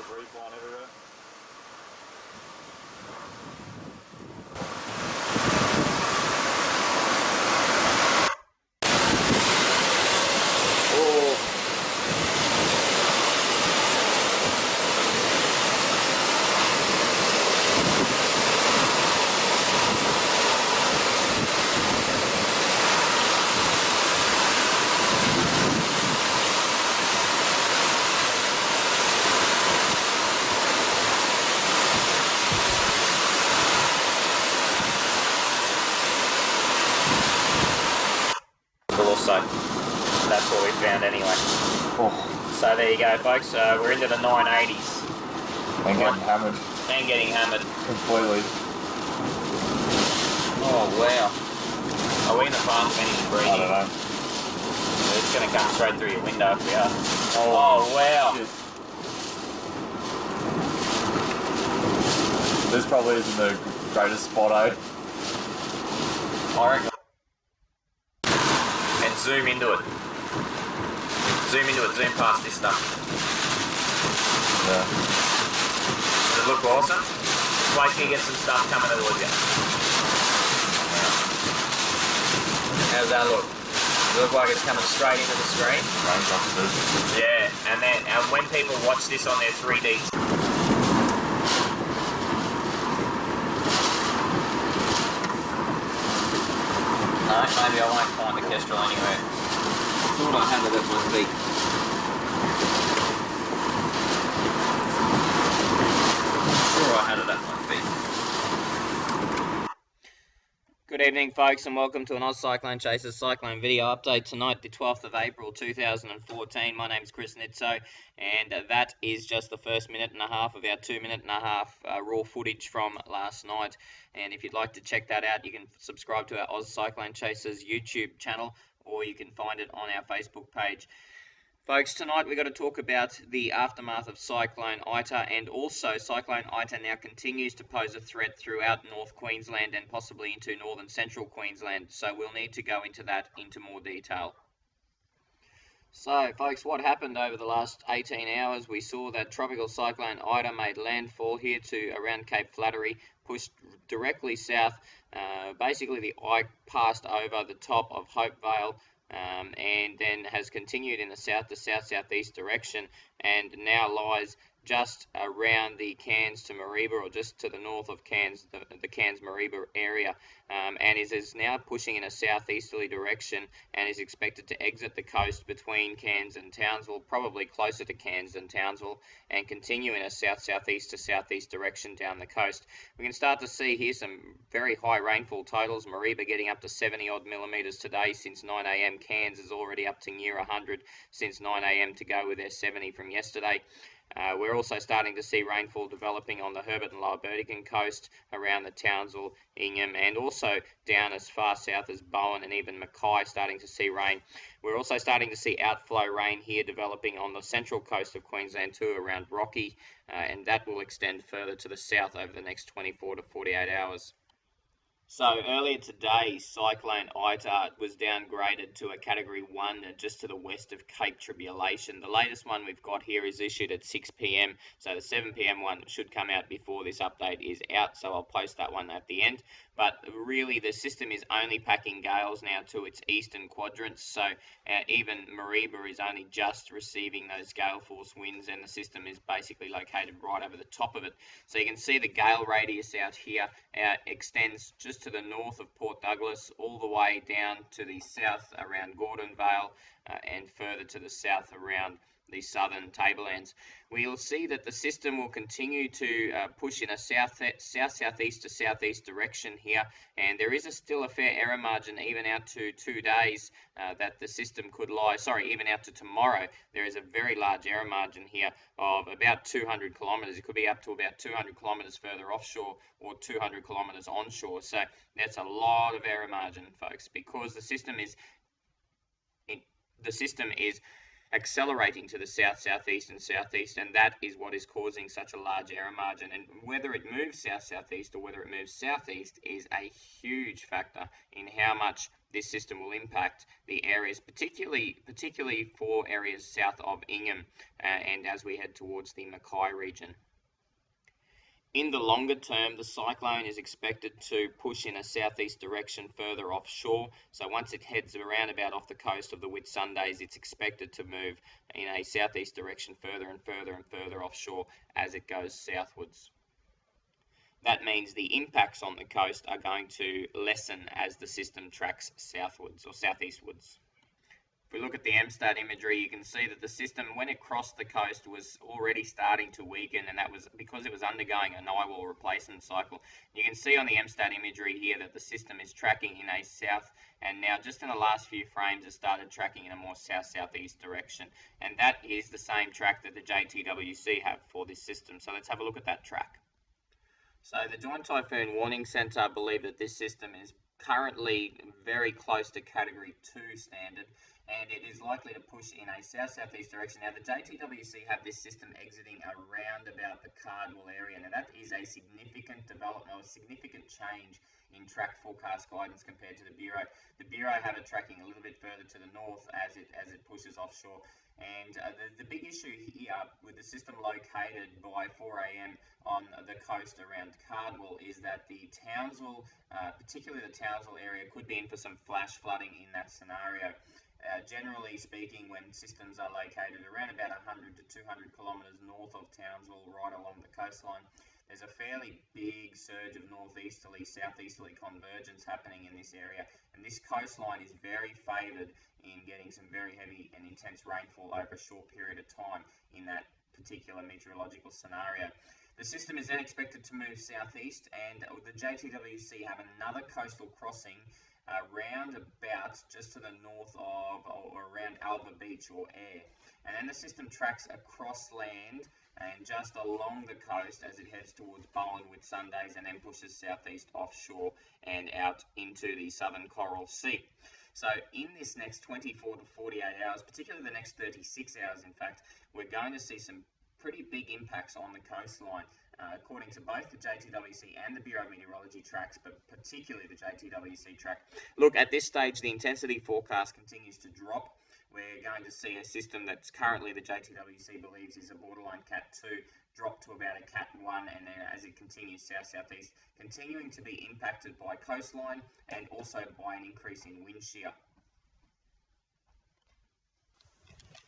debris flying everywhere. So that's what we found anyway. Oh. So there you go, folks. We're into the 980s. And getting hammered. And getting hammered. Completely. Oh, wow. Are we in the path of any debris? I don't know. It's going to come straight through your window if we are. Oh wow. Shit. This probably isn't the greatest spot, eh? I reckon. Zoom into it. Zoom into it. Zoom past this stuff. Yeah. Does it look awesome? Wait till you get some stuff coming towards you. How's that look? Does it look like it's coming straight into the screen? Yeah, and then when people watch this on their 3D. No, maybe I won't find the Kestrel anywhere. I thought I had it at my feet. I'm sure I had it at my feet. Good evening, folks, and welcome to an Aussie Cyclone Chasers Cyclone video update tonight, the 12th of April 2014. My name's Chris Nitzo, and that is just the first minute and a half of our 2-minute and a half raw footage from last night. And if you'd like to check that out, you can subscribe to our Aussie Cyclone Chasers YouTube channel, or you can find it on our Facebook page. Folks, tonight we've got to talk about the aftermath of Cyclone Ita, and also Cyclone Ita now continues to pose a threat throughout North Queensland and possibly into northern central Queensland, so we'll need to go into that into more detail. So, folks, what happened over the last 18 hours? We saw that Tropical Cyclone Ita made landfall here to around Cape Flattery, pushed directly south. Basically, the eye passed over the top of Hopevale, and then has continued in the south to south-southeast direction, and now lies just around the Cairns to Mareeba, or just to the north of Cairns, the Cairns-Mareeba area, and is now pushing in a southeasterly direction, and is expected to exit the coast between Cairns and Townsville, probably closer to Cairns than Townsville, and continue in a south-southeast to southeast direction down the coast. We can start to see here some very high rainfall totals. Mareeba getting up to 70 odd millimetres today since 9 a.m. Cairns is already up to near 100 since 9 a.m. to go with their 70 from yesterday. We're also starting to see rainfall developing on the Herbert and Lower Burdekin coast around the Townsville, Ingham, and also down as far south as Bowen and even Mackay starting to see rain. We're also starting to see outflow rain here developing on the central coast of Queensland too, around Rocky, and that will extend further to the south over the next 24 to 48 hours. So earlier today, Cyclone Ita was downgraded to a Category 1 just to the west of Cape Tribulation. The latest one we've got here is issued at 6 p.m, so the 7 p.m. one should come out before this update is out, so I'll post that one at the end. But really, the system is only packing gales now to its eastern quadrants, so even Mareeba is only just receiving those gale force winds, and the system is basically located right over the top of it. So you can see the gale radius out here extends just to the north of Port Douglas, all the way down to the south around Gordonvale, and further to the south around the southern tablelands. We'll see that the system will continue to push in a south-southeast to southeast direction here, and there is still a fair error margin even out to 2 days that the system could lie, even out to tomorrow. There is a very large error margin here of about 200 kilometres. It could be up to about 200 kilometres further offshore or 200 kilometres onshore. So that's a lot of error margin, folks, because the system is accelerating to the south, southeast, and southeast, and that is what is causing such a large error margin. And whether it moves south, southeast, or whether it moves southeast is a huge factor in how much this system will impact the areas, particularly for areas south of Ingham and as we head towards the Mackay region. In the longer term, the cyclone is expected to push in a southeast direction further offshore. So once it heads around about off the coast of the Whitsundays, it's expected to move in a southeast direction further and further and further offshore as it goes southwards. That means the impacts on the coast are going to lessen as the system tracks southwards or southeastwards. If we look at the MSTAT imagery, you can see that the system, when it crossed the coast, was already starting to weaken, and that was because it was undergoing a nightwall replacement cycle. You can see on the MSTAT imagery here that the system is tracking in a south, and now just in the last few frames it started tracking in a more south-southeast direction, and that is the same track that the JTWC have for this system. So let's have a look at that track. So the Joint Typhoon Warning Centre believe that this system is currently very close to Category 2 standard, and it is likely to push in a south-southeast direction. Now, the JTWC have this system exiting around about the Cardwell area. Now, that is a significant development, or a significant change in track forecast guidance compared to the Bureau. The Bureau have it tracking a little bit further to the north as it pushes offshore. And the big issue here with the system located by 4 a.m. on the coast around Cardwell is that the Townsville, particularly the Townsville area, could be in for some flash flooding in that scenario. Generally speaking, when systems are located around about 100 to 200 kilometres north of Townsville, right along the coastline, there's a fairly big surge of northeasterly, southeasterly convergence happening in this area, and this coastline is very favoured in getting some very heavy and intense rainfall over a short period of time in that particular meteorological scenario. The system is then expected to move southeast, and the JTWC have another coastal crossing round about just to the north of or around Alba Beach or Ayr, and then the system tracks across land and just along the coast as it heads towards Bowen Whitsundays, and then pushes southeast offshore and out into the southern Coral Sea. So in this next 24 to 48 hours, particularly the next 36 hours in fact, we're going to see some pretty big impacts on the coastline, according to both the JTWC and the Bureau of Meteorology tracks, but particularly the JTWC track. Look, at this stage, the intensity forecast continues to drop. We're going to see a system that's currently the JTWC believes is a borderline Cat 2 drop to about a Cat 1, and then as it continues south-southeast, continuing to be impacted by coastline and also by an increase in wind shear.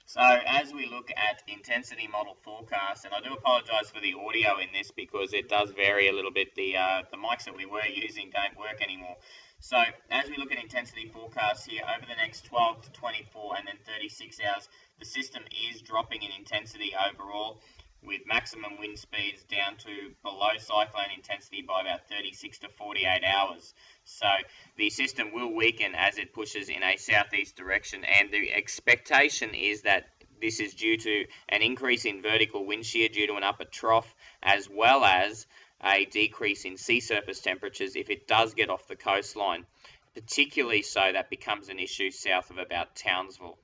So as we look at intensity model forecast, and I do apologise for the audio in this because it does vary a little bit. The mics that we were using don't work anymore. So as we look at intensity forecasts here, over the next 12 to 24 and then 36 hours, the system is dropping in intensity overall, with maximum wind speeds down to below cyclone intensity by about 36 to 48 hours. So the system will weaken as it pushes in a southeast direction, and the expectation is that this is due to an increase in vertical wind shear due to an upper trough, as well as a decrease in sea surface temperatures if it does get off the coastline, particularly so that becomes an issue south of about Townsville.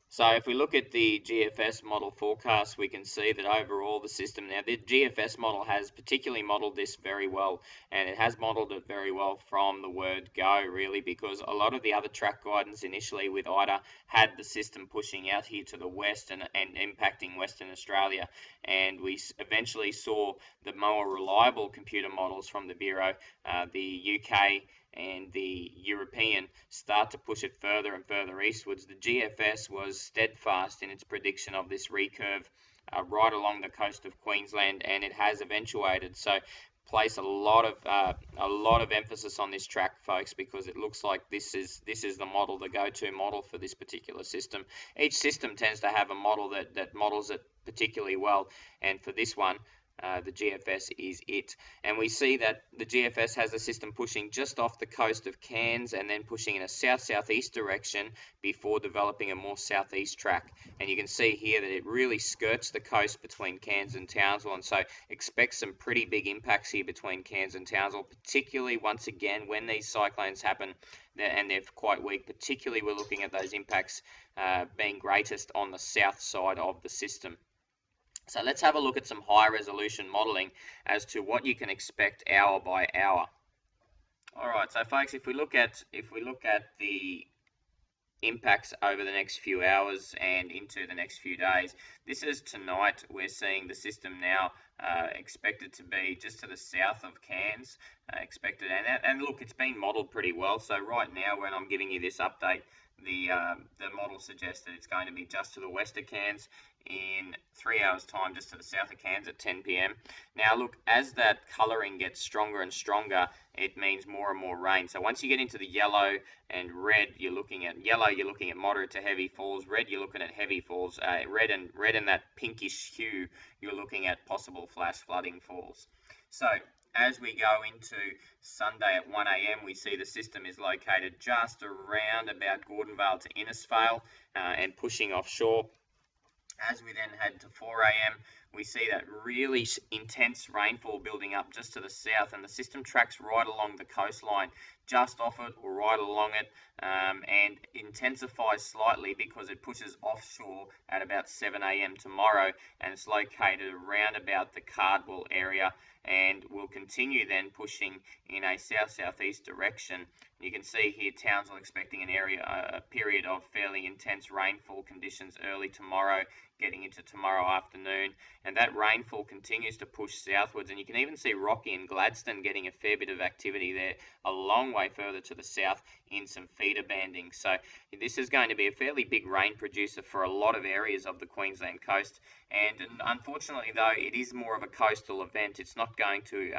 So if we look at the GFS model forecast, we can see that overall the system, now the GFS model has particularly modelled this very well, and it has modelled it very well from the word go, really, because a lot of the other track guidance initially with IDA had the system pushing out here to the west and impacting Western Australia, and we eventually saw the more reliable computer models from the Bureau, the UK and the European, start to push it further and further eastwards. The GFS was steadfast in its prediction of this recurve right along the coast of Queensland, and it has eventuated. So place a lot of emphasis on this track, folks, because it looks like this is the model, the go-to model for this particular system. Each system tends to have a model that models it particularly well, and for this one, the GFS is it. And we see that the GFS has the system pushing just off the coast of Cairns and then pushing in a south-southeast direction before developing a more southeast track. And you can see here that it really skirts the coast between Cairns and Townsville, and so expect some pretty big impacts here between Cairns and Townsville, particularly once again when these cyclones happen and they're quite weak. Particularly we're looking at those impacts being greatest on the south side of the system. So let's have a look at some high resolution modelling as to what you can expect hour by hour. All right, so folks, if we look at the impacts over the next few hours and into the next few days. This is tonight. We're seeing the system now expected to be just to the south of Cairns, and look, it's been modelled pretty well. So right now, when I'm giving you this update, the model suggests that it's going to be just to the west of Cairns in 3 hours' time, just to the south of Cairns at 10 p.m. Now, look, as that colouring gets stronger and stronger, it means more and more rain. So once you get into the yellow and red, you're looking at moderate to heavy falls. Red, you're looking at heavy falls. Red and that pinkish hue, you're looking at possible flash flooding falls. So as we go into Sunday at 1 a.m., we see the system is located just around about Gordonvale to Innisfail and pushing offshore. As we then head to 4 a.m., we see that really intense rainfall building up just to the south, and the system tracks right along the coastline, just off it or right along it, and intensifies slightly because it pushes offshore at about 7 a.m. tomorrow, and it's located around about the Cardwell area, and will continue then pushing in a south-southeast direction. You can see here Townsville expecting a period of fairly intense rainfall conditions early tomorrow, getting into tomorrow afternoon, and that rainfall continues to push southwards, and you can even see Rocky and Gladstone getting a fair bit of activity there, a long way further to the south in some feeder banding. So this is going to be a fairly big rain producer for a lot of areas of the Queensland coast, and unfortunately though, it is more of a coastal event. It's not going to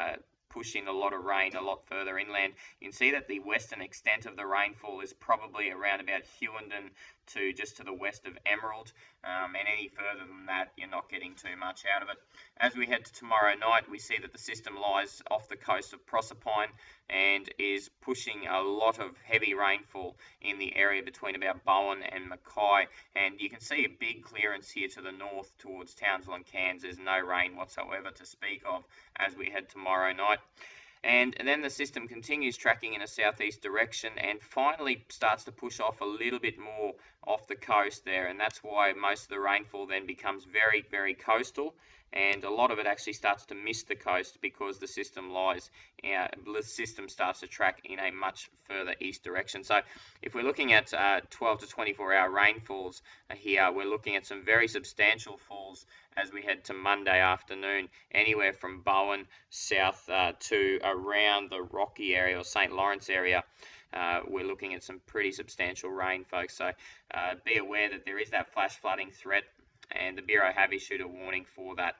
push in a lot of rain a lot further inland. You can see that the western extent of the rainfall is probably around about Hewenden to just to the west of Emerald, and any further than that, you're not getting too much out of it. As we head to tomorrow night, we see that the system lies off the coast of Proserpine and is pushing a lot of heavy rainfall in the area between about Bowen and Mackay, and you can see a big clearance here to the north towards Townsville and Cairns. There's no rain whatsoever to speak of as we head tomorrow night. And then the system continues tracking in a southeast direction and finally starts to push off a little bit more off the coast there, and that's why most of the rainfall then becomes very, very coastal, and a lot of it actually starts to miss the coast because the system starts to track in a much further east direction. So if we're looking at 12 to 24 hour rainfalls here, we're looking at some very substantial falls as we head to Monday afternoon, anywhere from Bowen south to around the Rocky area or St. Lawrence area. We're looking at some pretty substantial rain, folks. So be aware that there is that flash flooding threat, and the Bureau have issued a warning for that.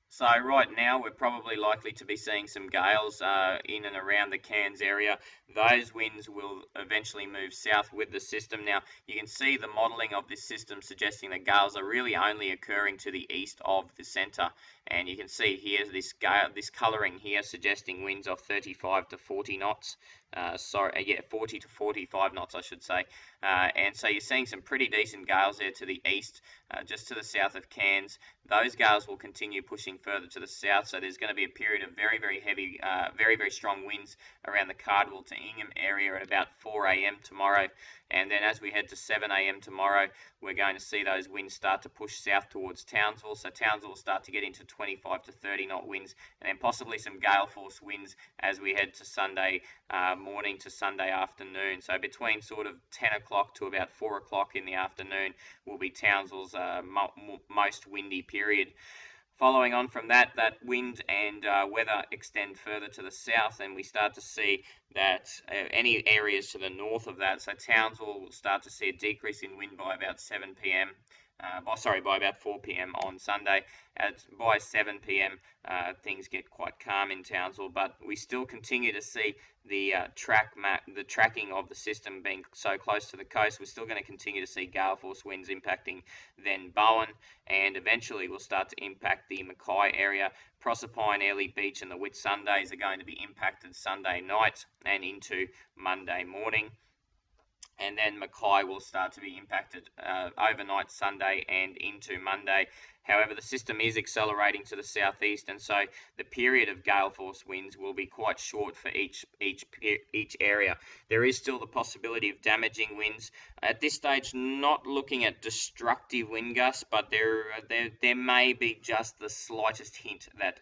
So right now we're probably likely to be seeing some gales in and around the Cairns area. Those winds will eventually move south with the system. Now you can see the modelling of this system suggesting that gales are really only occurring to the east of the centre, and you can see here this colouring here suggesting winds of 35 to 40 knots. 40 to 45 knots, I should say. And so you're seeing some pretty decent gales there to the east, just to the south of Cairns. Those gales will continue pushing further to the south, so there's going to be a period of very, very heavy, very, very strong winds around the Cardwell to Ingham area at about 4 a.m. tomorrow. And then as we head to 7 a.m. tomorrow, we're going to see those winds start to push south towards Townsville. So Townsville will start to get into 25 to 30 knot winds, and then possibly some gale force winds as we head to Sunday morning to Sunday afternoon. So between sort of 10 o'clock to about 4 o'clock in the afternoon will be Townsville's most windy period. Following on from that wind and weather extend further to the south, and we start to see that any areas to the north of that, so Townsville will start to see a decrease in wind by about 7 p.m. By about 4 p.m. on Sunday. By 7 p.m. Things get quite calm in Townsville, but we still continue to see the tracking of the system being so close to the coast. We're still going to continue to see gale force winds impacting then Bowen, and eventually we'll start to impact the Mackay area. Proserpine, Airlie Beach and the Whitsundays are going to be impacted Sunday night and into Monday morning. And then Mackay will start to be impacted overnight Sunday and into Monday. However, the system is accelerating to the southeast, and so the period of gale force winds will be quite short for each area. There is still the possibility of damaging winds. At this stage, not looking at destructive wind gusts, but there may be just the slightest hint that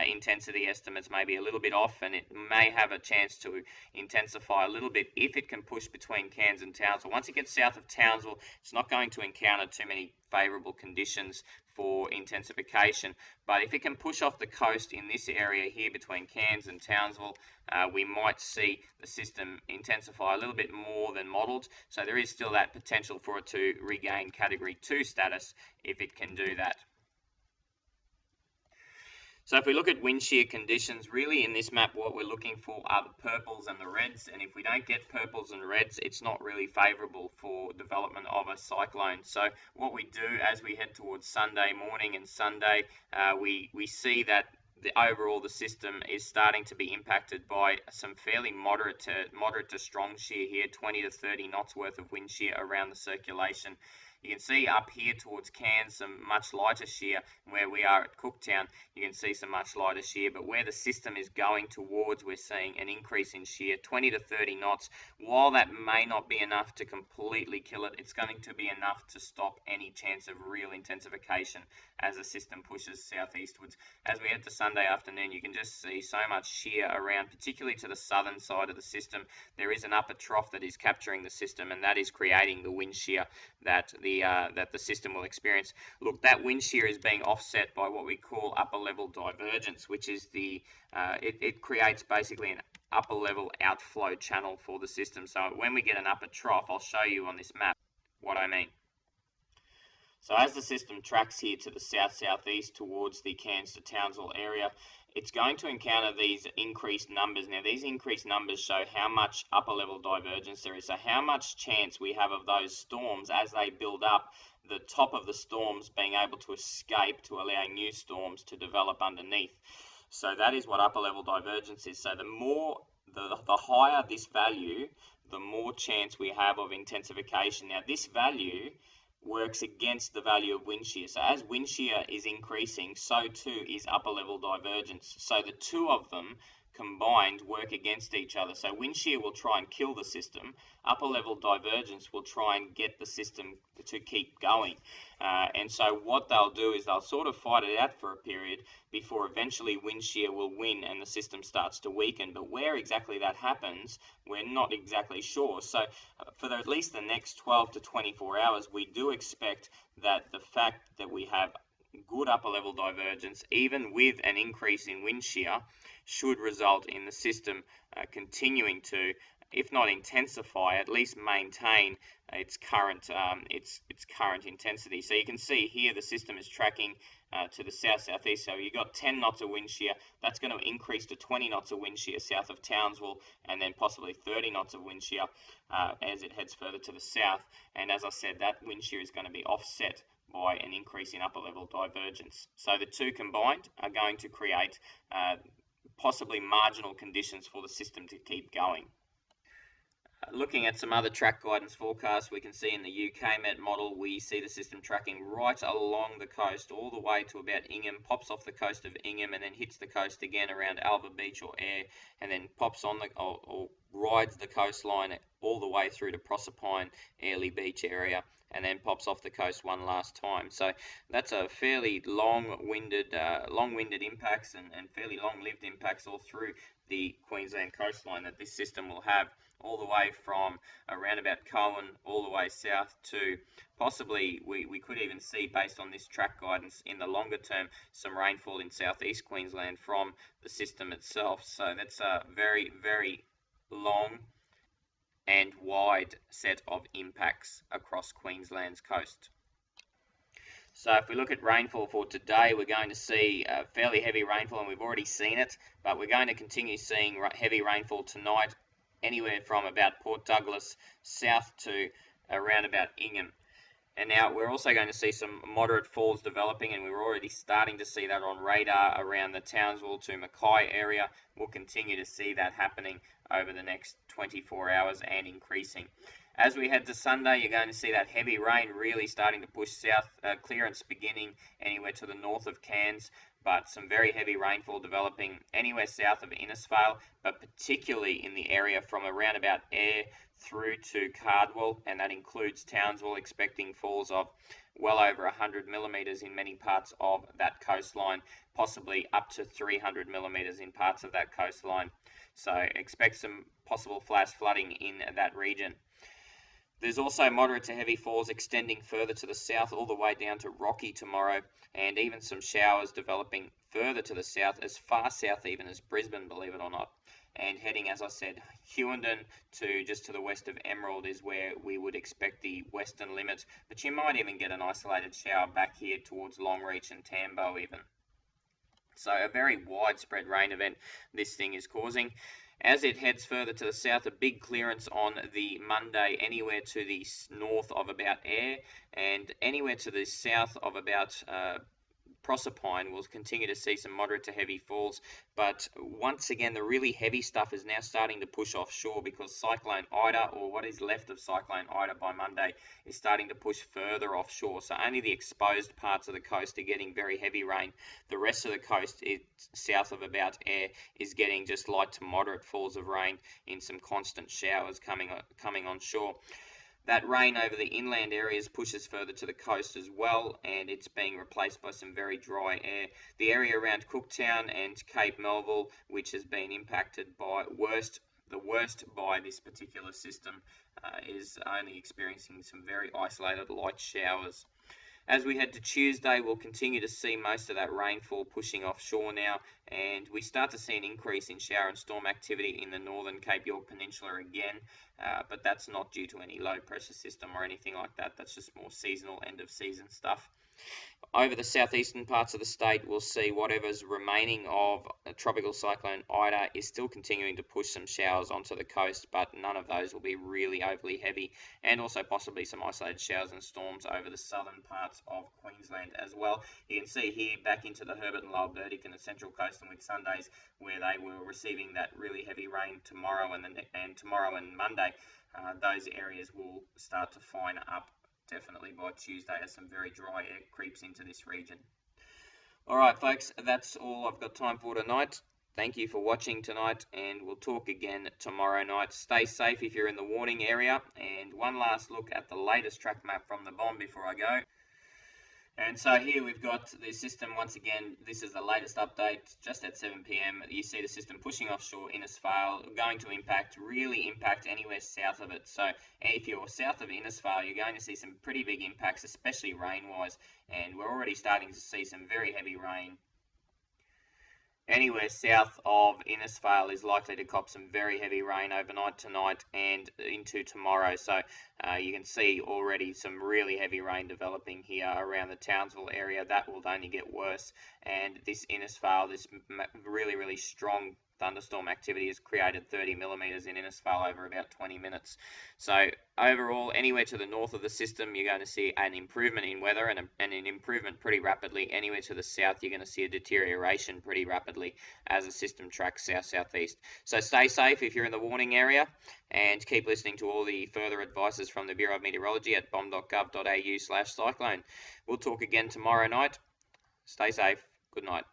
intensity estimates may be a little bit off, and it may have a chance to intensify a little bit if it can push between Cairns and Townsville. Once it gets south of Townsville, it's not going to encounter too many favourable conditions for intensification, but if it can push off the coast in this area here between Cairns and Townsville, we might see the system intensify a little bit more than modelled. So there is still that potential for it to regain Category 2 status if it can do that. So if we look at wind shear conditions, really in this map what we're looking for are the purples and the reds, and if we don't get purples and reds, it's not really favourable for development of a cyclone. So what we do as we head towards Sunday morning and Sunday, we see that overall the system is starting to be impacted by some fairly moderate to strong shear here, 20 to 30 knots worth of wind shear around the circulation. You can see up here towards Cairns some much lighter shear. Where we are at Cooktown, you can see some much lighter shear, but where the system is going towards, we're seeing an increase in shear, 20 to 30 knots. While that may not be enough to completely kill it, it's going to be enough to stop any chance of real intensification as the system pushes southeastwards. As we head to Sunday afternoon, you can just see so much shear around, particularly to the southern side of the system. There is an upper trough that is capturing the system, and that is creating the wind shear that the system will experience. Look, that wind shear is being offset by what we call upper level divergence, which is it creates basically an upper level outflow channel for the system. So when we get an upper trough, I'll show you on this map what I mean. So as the system tracks here to the south-southeast towards the Cairns to Townsville area, it's going to encounter these increased numbers. Now, these increased numbers show how much upper level divergence there is. So how much chance we have of those storms as they build up, the top of the storms being able to escape to allow new storms to develop underneath. So that is what upper level divergence is. So the higher this value, the more chance we have of intensification. Now, this value works against the value of wind shear. So as wind shear is increasing, so too is upper level divergence. So the two of them combined work against each other. So wind shear will try and kill the system. Upper level divergence will try and get the system to keep going. And so what they'll do is they'll sort of fight it out for a period before eventually wind shear will win and the system starts to weaken. But where exactly that happens, we're not exactly sure. So for at least the next 12 to 24 hours, we do expect that the fact that we have good upper level divergence, even with an increase in wind shear, should result in the system continuing to, if not intensify, at least maintain its current intensity. So you can see here the system is tracking to the south-southeast. So you've got 10 knots of wind shear. That's going to increase to 20 knots of wind shear south of Townsville, and then possibly 30 knots of wind shear as it heads further to the south. And as I said, that wind shear is going to be offset by an increase in upper level divergence. So the two combined are going to create possibly marginal conditions for the system to keep going. Looking at some other track guidance forecasts, we can see in the UK Met model, we see the system tracking right along the coast, all the way to about Ingham, pops off the coast of Ingham, and then hits the coast again around Alva Beach or Ayr, and then pops on or rides the coastline all the way through to Proserpine, Airlie Beach area, and then pops off the coast one last time. So that's a fairly long-winded impacts and fairly long-lived impacts all through the Queensland coastline that this system will have, all the way from around about Cowan all the way south to possibly, we could even see, based on this track guidance in the longer term, some rainfall in southeast Queensland from the system itself. So that's a very, very long and wide set of impacts across Queensland's coast. So if we look at rainfall for today, we're going to see fairly heavy rainfall, and we've already seen it, but we're going to continue seeing heavy rainfall tonight, anywhere from about Port Douglas south to around about Ingham. And now we're also going to see some moderate falls developing, and we're already starting to see that on radar around the Townsville to Mackay area. We'll continue to see that happening over the next 24 hours and increasing. As we head to Sunday, you're going to see that heavy rain really starting to push south, clearance beginning anywhere to the north of Cairns, but some very heavy rainfall developing anywhere south of Innisfail, but particularly in the area from around about Ayr through to Cardwell, and that includes Townsville, expecting falls of well over 100 millimetres in many parts of that coastline, possibly up to 300 millimetres in parts of that coastline. So expect some possible flash flooding in that region. There's also moderate to heavy falls extending further to the south all the way down to Rocky tomorrow, and even some showers developing further to the south, as far south even as Brisbane, believe it or not. And heading, as I said, Hughenden to just to the west of Emerald is where we would expect the western limit, but you might even get an isolated shower back here towards Longreach and Tambo even. So a very widespread rain event this thing is causing. As it heads further to the south, a big clearance on the Monday anywhere to the north of about Ayr, and anywhere to the south of about Proserpine will continue to see some moderate to heavy falls, but once again the really heavy stuff is now starting to push offshore because Cyclone Ida, or what is left of Cyclone Ida by Monday, is starting to push further offshore. So only the exposed parts of the coast are getting very heavy rain. The rest of the coast south of about Ayr is getting just light to moderate falls of rain in some constant showers coming on shore. That rain over the inland areas pushes further to the coast as well, and it's being replaced by some very dry air. The area around Cooktown and Cape Melville, which has been impacted by the worst by this particular system, is only experiencing some very isolated light showers. As we head to Tuesday, we'll continue to see most of that rainfall pushing offshore now, and we start to see an increase in shower and storm activity in the northern Cape York Peninsula again, but that's not due to any low pressure system or anything like that. That's just more seasonal, end of season stuff. Over the southeastern parts of the state, we'll see whatever's remaining of tropical cyclone Ida is still continuing to push some showers onto the coast, but none of those will be really overly heavy, and also possibly some isolated showers and storms over the southern parts of Queensland as well. You can see here back into the Herbert and Lower Burdick and the Central Coast and Whitsundays, where they were receiving that really heavy rain tomorrow and tomorrow and Monday. Those areas will start to fine up definitely by Tuesday as some very dry air creeps into this region. Alright folks, that's all I've got time for tonight. Thank you for watching tonight, and we'll talk again tomorrow night. Stay safe if you're in the warning area, and one last look at the latest track map from the bomb before I go. And so here we've got the system once again. This is the latest update just at 7 p.m. You see the system pushing offshore Innisfail, going to really impact anywhere south of it. So if you're south of Innisfail, you're going to see some pretty big impacts, especially rain-wise. And we're already starting to see some very heavy rain. Anywhere south of Innisfail is likely to cop some very heavy rain overnight tonight and into tomorrow. So you can see already some really heavy rain developing here around the Townsville area. That will only get worse. And this Innisfail, this really, really strong thunderstorm activity has created 30 millimetres in Innisfail over about 20 minutes. So overall, anywhere to the north of the system, you're going to see an improvement in weather and an improvement pretty rapidly. Anywhere to the south, you're going to see a deterioration pretty rapidly as the system tracks south-southeast. So stay safe if you're in the warning area, and keep listening to all the further advices from the Bureau of Meteorology at bomb.gov.au/cyclone. We'll talk again tomorrow night. Stay safe. Good night.